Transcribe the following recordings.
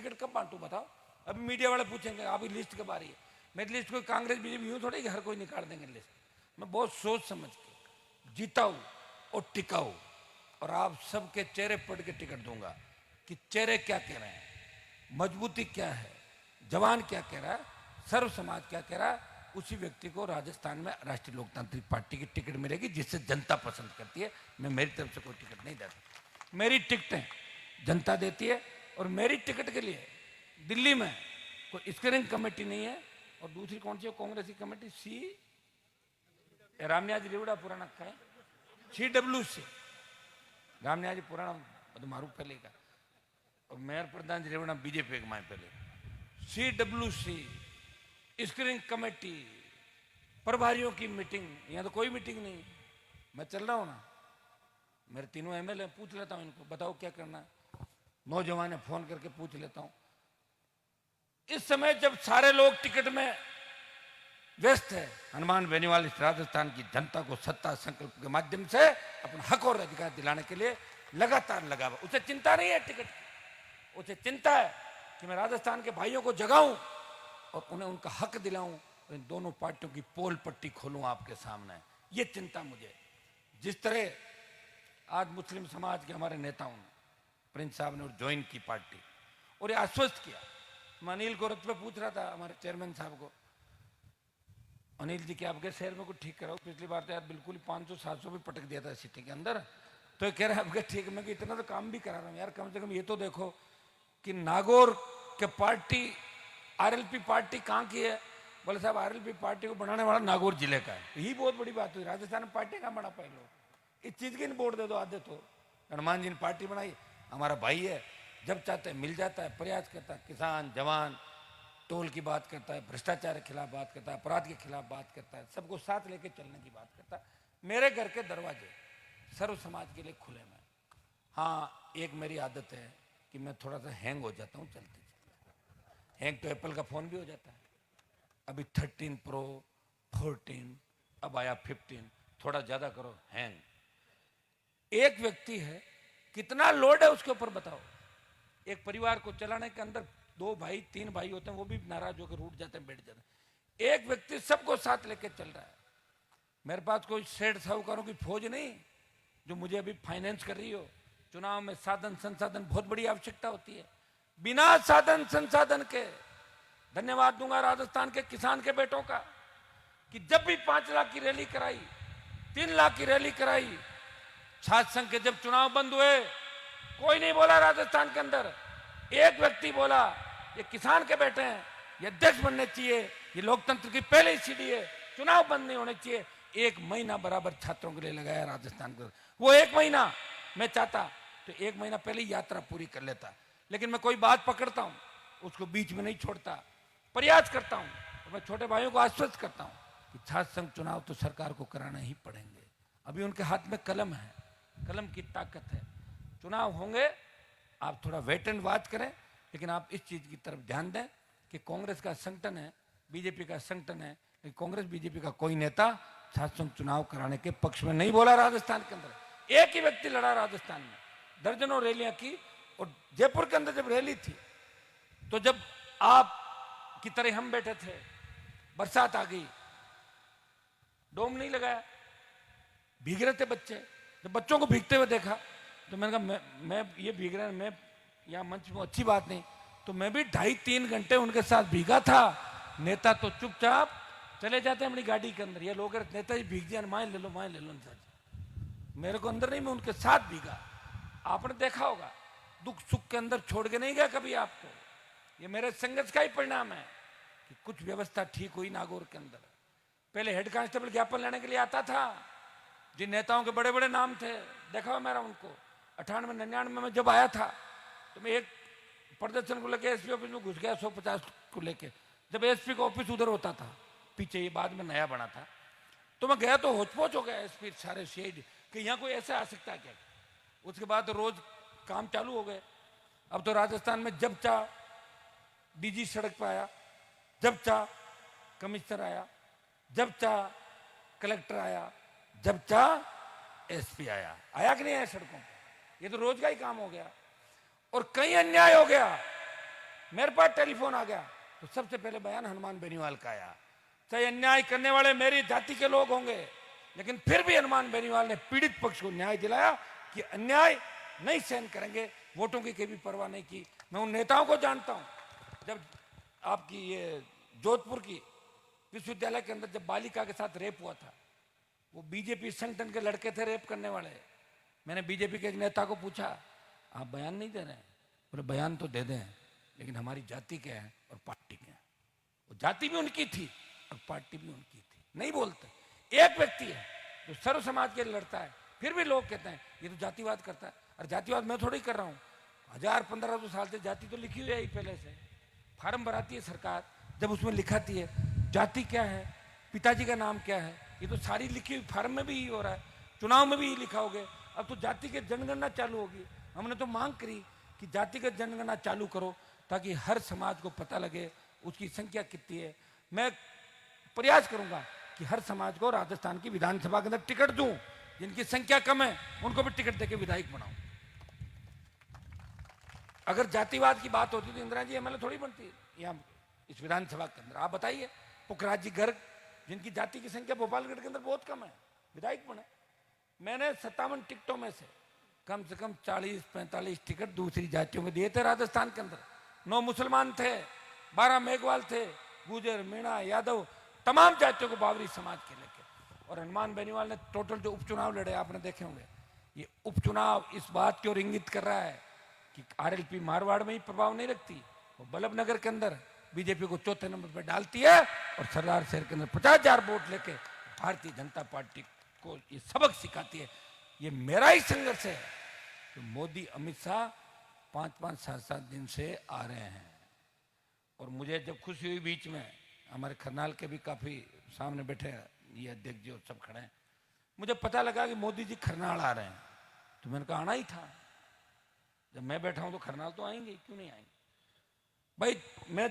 Ticket कब बांटूं बताओ। अभी मीडिया वाले पूछेंगे आपकी लिस्ट कब आ रही है। मेरी लिस्ट कोई कांग्रेस बीजेपी यूं थोड़ी कि हर कोई निकाल देंगे लिस्ट। मैं बहुत सोच समझ के जीताऊ और टिकाऊ, और आप सबके चेहरे पढ़ के टिकट दूंगा कि चेहरे क्या कह रहे हैं, मजबूती क्या है, जवान क्या कह रहा है, सर्व समाज क्या कह रहा है। उसी व्यक्ति को राजस्थान में राष्ट्रीय लोकतांत्रिक पार्टी की टिकट मिलेगी जिससे जनता पसंद करती है। मैं मेरी तरफ से कोई टिकट नहीं देता, मेरी टिकटें जनता देती है। और मेरी टिकट के लिए दिल्ली में कोई स्क्रीनिंग कमेटी नहीं है। और दूसरी कौन सी है कांग्रेस की कमेटी, रामनिया जी रेवड़ा पुराना का है, CWC रामनिया जी पुराना तो मारूफ पहले का, और मेयर प्रधान जी रेवड़ा बीजेपी के माए पहले, CWC स्क्रीनिंग कमेटी, प्रभारियों की मीटिंग। यहाँ तो कोई मीटिंग नहीं। मैं चल रहा हूँ ना, मेरे तीनों MLA पूछ लेता हूँ इनको, बताओ क्या करना है। नौजवान है, फोन करके पूछ लेता हूँ। इस समय जब सारे लोग टिकट में व्यस्त है, हनुमान बेनीवाल इस राजस्थान की जनता को सत्ता संकल्प के माध्यम से अपना हक और अधिकार दिलाने के लिए लगातार लगा हुआ। उसे चिंता नहीं है टिकट की, उसे चिंता है कि मैं राजस्थान के भाइयों को जगाऊं और उन्हें उनका हक दिलाऊं, और इन दोनों पार्टियों की पोल पट्टी खोलूं आपके सामने। ये चिंता मुझे। जिस तरह आज मुस्लिम समाज के हमारे नेताओं ने, प्रिंस साहब ने और ज्वाइन की पार्टी, और ये आश्वस्त किया। मैं अनिल गोरख पे पूछ रहा था हमारे चेयरमैन साहब को, अनिल जी क्या आपके शहर में कुछ ठीक कराओ, पिछली बार तो यार बिल्कुल 500-700 भी पटक दिया था सिटी के अंदर। तो ये कह रहा है आपके ठीक, मैं कि इतना तो काम भी करा रहा हूँ यार, कम से कम ये तो देखो कि नागौर के पार्टी RLP पार्टी कहाँ की है। बोले साहब RLP पार्टी को बनाने वाला नागौर जिले का है। यही बहुत बड़ी बात हुई, राजस्थान में पार्टी कहाँ बना पाए लोग। इस चीज की वोट दे दो आधे तो। हनुमान जी ने पार्टी बनाई, हमारा भाई है, जब चाहते मिल जाता है, प्रयास करता है, किसान जवान टोल की बात करता है, भ्रष्टाचार के खिलाफ बात करता है, अपराध के खिलाफ बात करता है, सबको साथ लेके चलने की बात करता है। मेरे घर के दरवाजे सर्व समाज के लिए खुले में। हाँ, एक मेरी आदत है कि मैं थोड़ा सा हैंग हो जाता हूँ चलते चलते। हैंग तो एप्पल का फोन भी हो जाता है। अभी 13 Pro 14, अब आया 15, थोड़ा ज्यादा करो हैंग। एक व्यक्ति है, कितना लोड है उसके ऊपर बताओ। एक परिवार को चलाने के अंदर 2 भाई 3 भाई होते हैं, वो भी नाराज होकर रूठ जाते हैं, बैठ जाते हैं। एक व्यक्ति सबको साथ लेके चल रहा है। मेरे पास कोई सेठ साहूकारों की फौज नहीं जो मुझे अभी फाइनेंस कर रही हो। चुनाव में साधन संसाधन बहुत बड़ी आवश्यकता होती है। बिना साधन संसाधन के धन्यवाद दूंगा राजस्थान के किसान के बेटों का कि जब भी 5 लाख की रैली कराई, 3 लाख की रैली कराई, छात्र संघ के जब चुनाव बंद हुए, कोई नहीं बोला राजस्थान के अंदर। एक व्यक्ति बोला ये किसान के बेटे हैं, ये अध्यक्ष बनने चाहिए, ये लोकतंत्र की पहली सीढ़ी है, चुनाव बंद नहीं होने चाहिए। 1 महीना बराबर छात्रों के लिए लगाया राजस्थान को। वो 1 महीना मैं चाहता तो 1 महीना पहले यात्रा पूरी कर लेता, लेकिन मैं कोई बात पकड़ता हूं उसको बीच में नहीं छोड़ता, प्रयास करता हूं। और मैं छोटे भाइयों को आश्वस्त करता हूं कि छात्र संघ चुनाव तो सरकार को कराना ही पड़ेंगे। अभी उनके हाथ में कलम है, कलम की ताकत है। चुनाव होंगे, आप थोड़ा वेट एंड वॉच करें, लेकिन आप इस चीज की तरफ ध्यान दें कि कांग्रेस का संगठन है, बीजेपी का संगठन है, लेकिन कांग्रेस बीजेपी का कोई नेता छात्र संघ चुनाव कराने के पक्ष में नहीं बोला। राजस्थान के अंदर एक ही व्यक्ति लड़ा, राजस्थान में दर्जनों रैलियां की। और जयपुर के अंदर जब रैली थी तो जब आप की तरह हम बैठे थे, बरसात आ गई, डोम नहीं लगाया, भीग रहे थे बच्चे। जब बच्चों को भीगते हुए देखा तो मैंने कहा मैं ये भीग रहा, मैं यहाँ मंच में अच्छी बात नहीं, तो मैं भी 2.5-3 घंटे उनके साथ भीगा था। नेता तो चुपचाप चले जाते हैं अपनी गाड़ी के अंदर। ये लोग नेताजी भीग दिया, माए ले लो, माए ले लो। मेरे को अंदर नहीं, मैं उनके साथ भीगा। आपने देखा होगा, दुख सुख के अंदर छोड़ के नहीं गया कभी आपको। ये मेरे संघर्ष का ही परिणाम है कि कुछ व्यवस्था ठीक हुई नागौर के अंदर। पहले हेड कांस्टेबल ज्ञापन लेने के लिए आता था, जिन नेताओं के बड़े बड़े नाम थे, देखा हुआ मेरा उनको। 98-99 में जब आया था तो मैं एक प्रदर्शन को लेके SP ऑफिस में घुस गया, 150 को लेके। जब SP का ऑफिस उधर होता था पीछे, ये बाद में नया बना था, तो मैं गया तो होचपोच हो गया SP सारे CID कि यहाँ कोई ऐसे आ सकता है क्या। उसके बाद तो रोज काम चालू हो गए। अब तो राजस्थान में जब चाह DG सड़क पर आया, जब चाह कमिश्नर आया, जब चाह कलेक्टर आया, जब चाह SP आया कि नहीं आया सड़कों पर। ये तो रोज का ही काम हो गया। और कहीं अन्याय हो गया मेरे पास टेलीफोन आ गया तो सबसे पहले बयान हनुमान बेनीवाल का आया। चाहे अन्याय करने वाले मेरी जाति के लोग होंगे, लेकिन फिर भी हनुमान बेनीवाल ने पीड़ित पक्ष को न्याय दिलाया कि अन्याय नहीं सहन करेंगे, वोटों की कभी परवाह नहीं की। मैं उन नेताओं को जानता हूं। जब आपकी ये जोधपुर की विश्वविद्यालय के अंदर जब बालिका के साथ रेप हुआ था, वो बीजेपी संगठन के लड़के थे रेप करने वाले। मैंने बीजेपी के एक नेता को पूछा, आप बयान नहीं दे रहे हैं? बोले बयान तो दे दें, लेकिन हमारी जाति क्या है और पार्टी क्या है। वो जाति भी उनकी थी और पार्टी भी उनकी थी, नहीं बोलते। एक व्यक्ति है जो सर्व समाज के लिए लड़ता है, फिर भी लोग कहते हैं ये तो जातिवाद करता है। और जातिवाद मैं थोड़ी कर रहा हूँ, 1000-1500 साल से जाति तो लिखी हुई है पहले से। फार्म भराती है सरकार, जब उसमें लिखाती है जाति क्या है, पिताजी का नाम क्या है, ये तो सारी लिखी हुई फार्म में भी ही हो रहा है, चुनाव में भी लिखा होगा। अब तो जाति के जनगणना चालू होगी। हमने तो मांग करी कि जातिगत जनगणना चालू करो ताकि हर समाज को पता लगे उसकी संख्या कितनी है। मैं प्रयास करूंगा कि हर समाज को राजस्थान की विधानसभा के अंदर टिकट दूं, जिनकी संख्या कम है उनको भी टिकट देके विधायक बनाऊं। अगर जातिवाद की बात होती तो इंदिरा जी एमएलए थोड़ी बनती यहाँ इस विधानसभा के अंदर। आप बताइए, पुखराज जी गर्ग, जिनकी जाति की संख्या भोपालगढ़ के अंदर बहुत कम है, विधायक बने। मैंने 57 टिकटों में से कम 40-45 टिकट दूसरी जातियों में दिए थे राजस्थान के अंदर। 9 मुसलमान थे, 12 मेघवाल थे, गुजर, मीणा, यादव, तमाम जातियों को बावरी समाज के लेके। और हनुमान बेनीवाल ने टोटल जो उपचुनाव लड़े आपने देखे होंगे, ये उपचुनाव इस बात की ओर इंगित कर रहा है कि आरएलपी मारवाड़ में ही प्रभाव नहीं रखती, वो बल्लभनगर के अंदर बीजेपी को चौथे नंबर पर डालती है और सरदार शहर के अंदर 50,000 वोट लेके भारतीय जनता पार्टी को ये सबक सिखाती है। ये मेरा ही संघर्ष है कि मोदी अमित शाह 5-5, 7-7 दिन से आ रहे हैं। और मुझे जब खुशी हुई, बीच में हमारे खरनाल के भी काफी सामने बैठे ये अध्यक्ष जी और सब खड़े हैं, मुझे पता लगा कि मोदी जी खरनाल आ रहे हैं, तो मैंने कहा आना ही था। जब मैं बैठा हूं तो खरनाल तो आएंगे, क्यों नहीं आएंगे भाई। मैं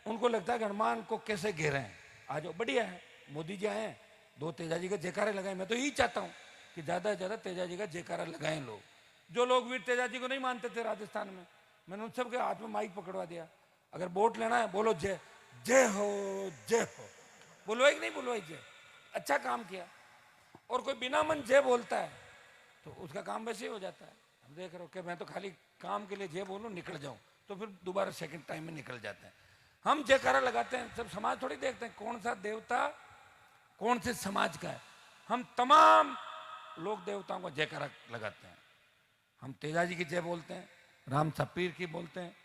उनको लगता है कि हनुमान को कैसे घेरे हैं, आ जाओ, बढ़िया है, मोदी जी आए, 2 तेजाजी का जयकारे लगाए। मैं तो यही चाहता हूं कि ज्यादा से ज्यादा तेजाजी का जयकारा लगाएं लोग। जो लोग वीर तेजाजी को नहीं मानते थे राजस्थान में, मैंने उन सबके हाथ में माइक पकड़वा दिया, अगर वोट लेना है बोलो जय जय हो, जय हो, बोलो एक नहीं बोलो जय। अच्छा काम किया। और कोई बिना मन जय बोलता है तो उसका काम वैसे ही हो जाता है। हम देख रहे हो कि मैं तो खाली काम के लिए जय बोलूं, निकल जाऊं, तो फिर दोबारा सेकंड टाइम में निकल जाते हैं। हम जयकारा लगाते हैं, सब समाज थोड़ी देखते हैं कौन सा देवता कौन से समाज का है। हम तमाम लोग देवताओं का जयकारा लगाते हैं। हम तेजाजी की जय बोलते हैं, राम सपीर की बोलते हैं,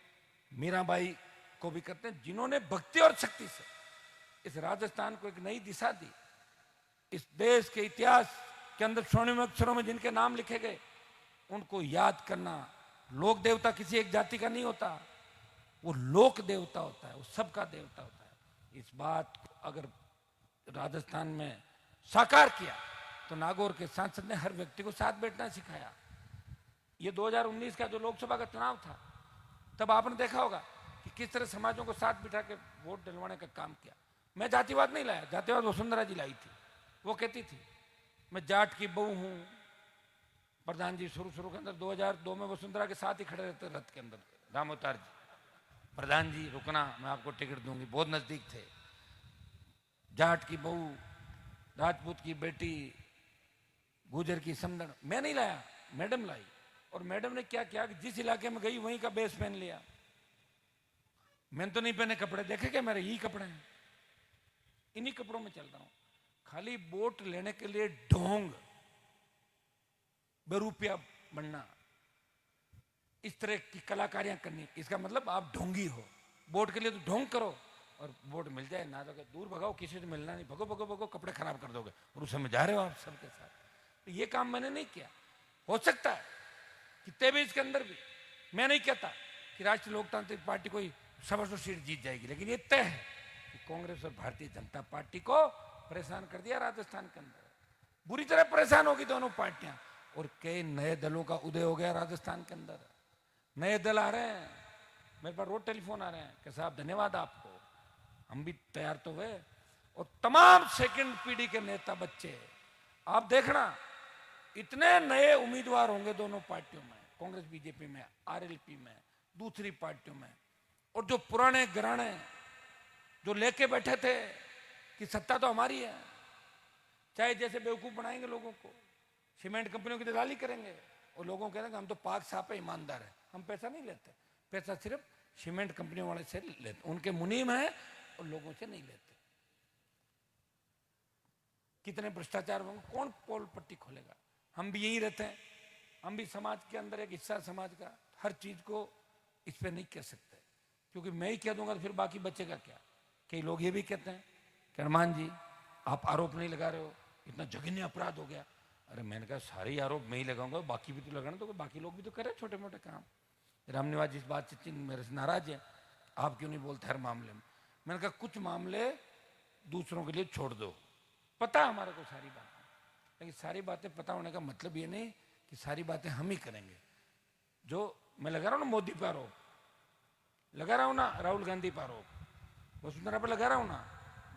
मीराबाई को भी करते हैं, जिन्होंने भक्ति और शक्ति से इस राजस्थान को एक नई दिशा दी। इस देश के इतिहास के अंदर स्वर्णिम अक्षरों में जिनके नाम लिखे गए, उनको याद करना। लोक देवता किसी एक जाति का नहीं होता, वो लोक देवता होता है, वो सबका देवता होता है। इस बात को अगर राजस्थान में साकार किया तो नागौर के सांसद ने हर व्यक्ति को साथ बैठना सिखाया। ये 2019 का जो लोकसभा का चुनाव था, तब आपने देखा होगा कि किस तरह समाजों को साथ बिठा के वोट दिलवाने का काम किया। मैं जातिवाद नहीं लाया, जातिवाद वसुंधरा जी लाई थी। वो कहती थी मैं जाट की बहू हूं। प्रधान जी शुरू के अंदर 2002 में वसुंधरा के साथ ही खड़े रहते रथ के अंदर, रामोतार जी, प्रधान जी रुकना, मैं आपको टिकट दूंगी, बहुत नजदीक थे। जाट की बहू, राजपूत की बेटी, गुजर की समदन, मैं नहीं लाया, मैडम लाई। और मैडम ने क्या किया कि जिस इलाके में गई वहीं का बेस पहन लिया। मैंने तो नहीं पहने कपड़े, देखे क्या मेरे यही कपड़े हैं, इन्हीं कपड़ों में चल रहा हूं। खाली वोट लेने के लिए ढोंग, बेरुपया बनना, इस तरह की कलाकारियां करनी, इसका मतलब आप ढोंगी हो। वोट के लिए तो ढोंग करो और वोट मिल जाए ना, तो दूर भगाओ, किसी से मिलना नहीं, भगो भगो भगो, कपड़े खराब कर दोगे और उस समय जा रहे हो आप सबके साथ। तो ये काम मैंने नहीं किया। हो सकता है कि 23 के अंदर भी, मैं नहीं कहता कि राष्ट्रीय लोकतांत्रिक पार्टी कोई 100 सीट जीत जाएगी, लेकिन ये तय है कि कांग्रेस और भारतीय जनता पार्टी को परेशान कर दिया राजस्थान के अंदर, बुरी तरह परेशान होगी दोनों पार्टियां। और कई नए दलों का उदय हो गया राजस्थान के अंदर, नए दल आ रहे हैं। मेरे पास रोज टेलीफोन आ रहे हैं कि साहब धन्यवाद आपको, हम भी तैयार तो हुए। और तमाम सेकंड पीढ़ी के नेता बच्चे, आप देखना इतने नए उम्मीदवार होंगे दोनों पार्टियों में, कांग्रेस बीजेपी में, आरएलपी में, दूसरी पार्टियों में। और जो पुराने घराने जो लेके बैठे थे कि सत्ता तो हमारी है, चाहे जैसे बेवकूफ बनाएंगे लोगों को, सीमेंट कंपनियों की दलाली करेंगे और लोगों को कहेंगे हम तो पाक साफ है, ईमानदार है, हम पैसा नहीं लेते, पैसा सिर्फ सीमेंट कंपनियों वाले से लेते, उनके मुनीम है और लोगों से नहीं लेते। कितने भ्रष्टाचार होंगे, कौन पोल पट्टी खोलेगा? हम भी यही रहते हैं, हम भी समाज के अंदर एक हिस्सा समाज का, हर चीज को इस पे नहीं कह सकते, क्योंकि मैं ही कह दूंगा तो फिर बाकी बचेगा क्या? कई लोग ये भी कहते हैं कि हनुमान जी आप आरोप नहीं लगा रहे हो, इतना जघन्य अपराध हो गया। अरे मैंने कहा सारे आरोप मैं ही लगाऊंगा, बाकी भी तो लगाना, तो बाकी लोग भी तो करें छोटे मोटे काम। रामनिवास जी इस बात से मेरे से नाराज है, आप क्यों नहीं बोलते हर मामले में? मैंने कहा कुछ मामले दूसरों के लिए छोड़ दो, पता हमारे को सारी बातें, लेकिन सारी बातें पता होने का मतलब ये नहीं कि सारी बातें हम ही करेंगे। जो मैं लगा रहा हूँ ना मोदी पर आरोप, लगा रहा हूँ ना राहुल गांधी पर आरोप, वसुंधरा पर लगा रहा हूँ ना,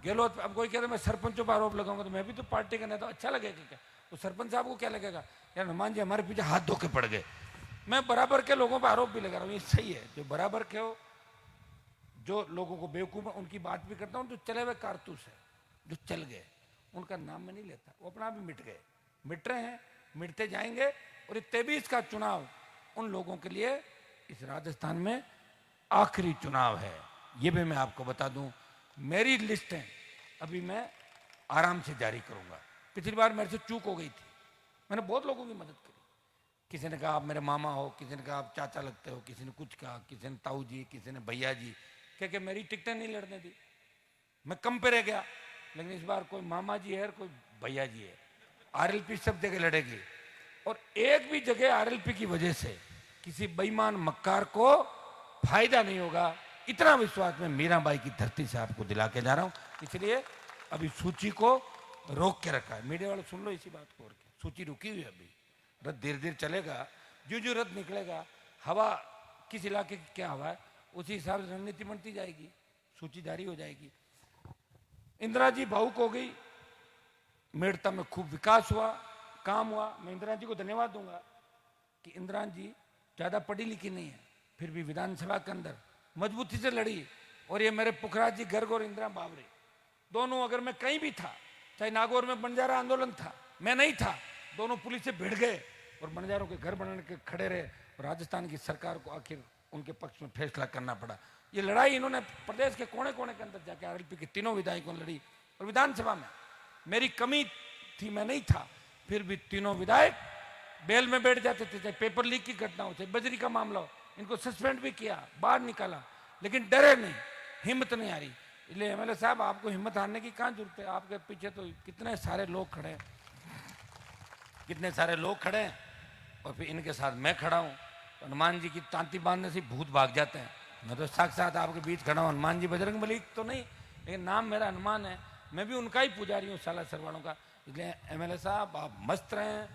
गहलोत। अब कोई कहता मैं सरपंचों पर आरोप लगाऊंगा, तो मैं भी तो पार्टी का नेता, अच्छा लगेगा क्या? तो सरपंच साहब को क्या लगेगा, यार हनुमान जी हमारे पीछे हाथ धो के पड़ गए। मैं बराबर के लोगों पर आरोप भी लगा रहा हूँ, ये सही है। जो बराबर के हो, जो लोगों को बेवकूफ, उनकी बात भी करता हूँ। जो चले हुए कारतूस है, जो चल गए, उनका नाम मैं नहीं लेता, वो अपना भी मिट गए, मिट रहे हैं, मिटते जाएंगे। और ये 23 का चुनाव उन लोगों के लिए इस राजस्थान में आखिरी चुनाव है, ये भी मैं आपको बता दूं। मेरी लिस्ट है, अभी मैं आराम से जारी करूंगा। पिछली बार मेरे से चूक हो गई थी, मैंने बहुत लोगों की मदद करी। किसी ने कहा आप मेरे मामा हो, किसी ने कहा आप चाचा लगते हो, किसी ने कुछ कहा, किसी ने ताऊ जी, किसी ने भैया जी, क्या मेरी टिकटें नहीं लड़ने दी, मैं कम पे रह गया। लेकिन इस बार कोई मामा जी है और कोई भैया जी है, आरएलपी सब जगह लड़ेगी। और एक भी जगह आरएलपी की वजह से किसी बेईमान मक्कार को फायदा नहीं होगा, इतना विश्वास में मीराबाई की धरती से आपको दिला के जा रहा हूं। इसलिए अभी सूची को रोक के रखा है। मीडिया वाले सुन लो इसी बात को, और क्या, सूची रुकी हुई है, अभी रथ धीरे धीरे चलेगा। जो जो रथ निकलेगा, हवा किस इलाके की क्या हवा है, उसी हिसाब से रणनीति बनती जाएगी, सूची जारी हो जाएगी। इंदिरा जी भावुक हो गई, मेड़ता में खूब विकास हुआ, काम हुआ। मैं इंदिरा जी को धन्यवाद दूंगा कि इंदिरा जी ज्यादा पढ़ी लिखी नहीं है, फिर भी विधानसभा के अंदर मजबूती से लड़ी। और ये मेरे पुखराज जी गर्ग और इंदिरा बावरे दोनों, अगर मैं कहीं भी था, चाहे नागौर में बंजारा आंदोलन था, मैं नहीं था, दोनों पुलिस से भिड़ गए और बंजारों के घर बनाने के खड़े रहे। और राजस्थान की सरकार को आखिर उनके पक्ष में फैसला करना पड़ा। ये लड़ाई इन्होंने प्रदेश के कोने कोने के अंदर जाके आरएलपी के तीनों विधायकों ने लड़ी। और विधानसभा में मेरी कमी थी, मैं नहीं था, फिर भी तीनों विधायक बेल में बैठ जाते थे, चाहे पेपर लीक की घटना हो, चाहे बजरी का मामला हो। इनको सस्पेंड भी किया, बाहर निकाला, लेकिन डरे नहीं, हिम्मत नहीं आ रही। इसलिए एमएलए साहब आपको हिम्मत हारने की कहाँ जरूरत है? आपके पीछे तो कितने सारे लोग खड़े हैं, कितने सारे लोग खड़े हैं, और फिर इनके साथ मैं खड़ा हूँ। हनुमान जी की तांती बांधने से भूत भाग जाते हैं। मैं तो साक्षात आपके बीच खड़ा हूँ, हनुमान जी बजरंग बली तो नहीं, लेकिन नाम मेरा हनुमान है, मैं भी उनका ही पुजारी हूँ, साला सरवाणों का। इसलिए एमएलए साहब आप मस्त रहें,